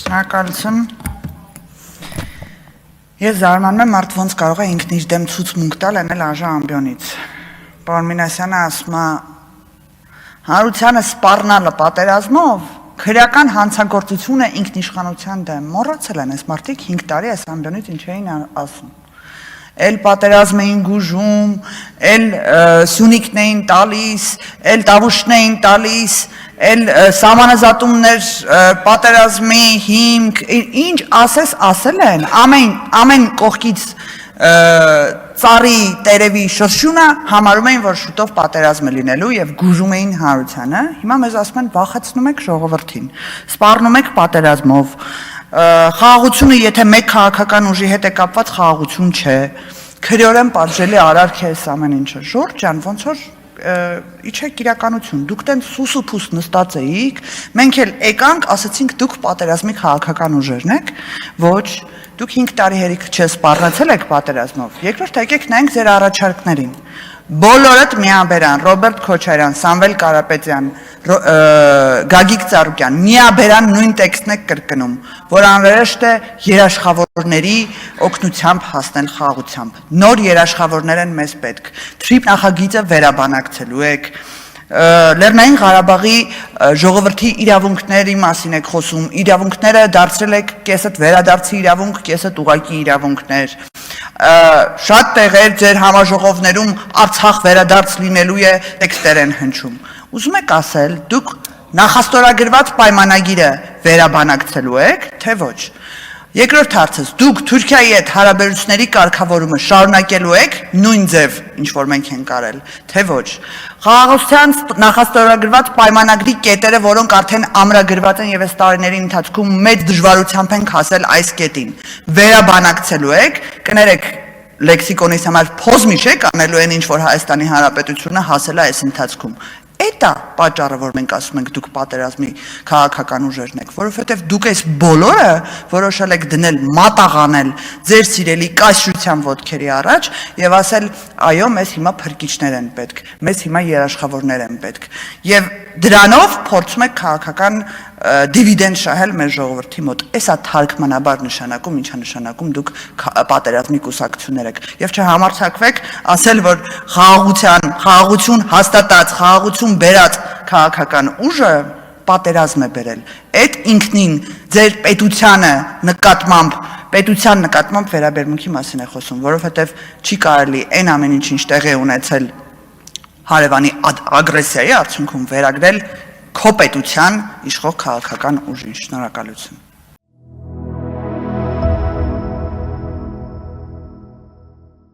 Շնորհակալություն։ Ես զարմանում եմ մարդ ոնց կարող է ինքն իր դեմ ցուցմունք տալ անել Աժա ամբիոնից։ Պարոն Մինասյանը ասում է հանրությանը սպառնալը պատերազմով քրեական հանցագործությունը ինքնիշխանության դեմ։ Մոռացել են այս մարդիկ 5 տարի այս ամբիոնից ինչ էին ասում։ Էլ պատերազմ էին գուժում, էլ սյունիքն էին տալիս, էլ տավուշն էին տալիս, էլ սահմանազատումներ պատերազմի հիմք, ինչ ասես ասել են, ամեն կողքից ծառի տերևի շրշյունը համարում էին, որ շուտով պատերազմ է լինելու եւ գուժում էին հանրությանը, հիմա մեզ ասում են վախեցնում եք ժողովրդին, սպառնում եք պատերազմով, խաղաղությունը եթե մեկ քաղաքական ուժի հետ է կապված խաղաղություն չէ, քրեորեն պատժելի արարք է այս ամեն ինչը, Ժորժ ջան, ոնց որ իջեք իրականություն, դուք տենց սուս ու փուս նստած էիք, մենք էլ եկանք, ասացինք դուք պատերազմի քաղաքական ուժերն եք, ոչ, դուք 5 տարի հերիք չսպառնացել եք պատերազմով, երկրորդ եկեք նայենք ձեր առաջարկներին, բոլորդ միաբերան, Ռոբերտ Քոչարյան, Սամվել Կարապետյան, Գագիկ Ծառուկյան, միաբերան նույն տեքստն եք կրկնում, որ անհրաժեշտ է երաշխավորների օգնությամբ հասնել խաղաղությամբ, նոր երաշխավորներ են մեզ պետք, թրիփ նախագիծը վերաբանակցելու եք, Լեռնային Ղարաբաղի ժողովրդի իրավունքների մասին եք խոսում, իրավունքները դարձրել եք կեսը վերադարձի իրավունք, կեսը ուղղակի իրավունքներ, շատ տեղեր ձեր համաժողովներում Արցախ վերադարձ լինելու է տեքստեր են հնչում, ուզում եք ասել, դուք նախաստորագրված պայմանագիրը վերաբանակցելու եք, թե ոչ, երկրորդ հարցս, դուք Թուրքիայի հետ հարաբերությունների կարգավորումը շարունակելու եք նույն ձև, ինչ որ մենք ենք արել, թե ոչ, խաղաղության նախաստորագրված պայմանագրի կետերը, որոնք արդեն ամրագրված են եւ այս տարիների ընթացքում մեծ դժվարությամբ են հասել այս կետին, վերաբանակցելու եք, կներեք լեքսիկոնից համար փոզմիչ եք անելու են ինչ որ Հայաստանի Հանրապետությունը հասել է այս ընթացքում Էդ է պատճառը, որ մենք ասում ենք դուք պատերազմի քաղաքական ուժերն եք, որովհետև դուք այս բոլորը որոշել եք դնել մատաղանել ձեր սիրելի կայսրության ոտքերի առաջ եւ ասել այո, մեզ հիմա փրկիչներ են պետք, մեզ հիմա երաշխավորներ են պետք եւ դրանով փորձում եք քաղաքական դիվիդենդ շահել մեր ժողովրդի մոտ։ Էսա թարգմանաբար նշանակում, ինչա նշանակում դուք պատերազմի կուսակցություններ եք։ Եվ չհամարձակվեք ասել, որ խաղաղություն հաստատած, խաղաղություն բերած քաղաքական ուժը պատերազմ է բերել։ Այդ ինքնին ձեր պետության նկատմամբ վերաբերմունքի մասին է խոսում, որովհետև չի կարելի այն ամեն ինչ տեղի ունեցել հարևանի ագրեսիայի արդյունքում վերագրել քո պետության իշխող քաղաքական ուժին։ Շնորհակալություն։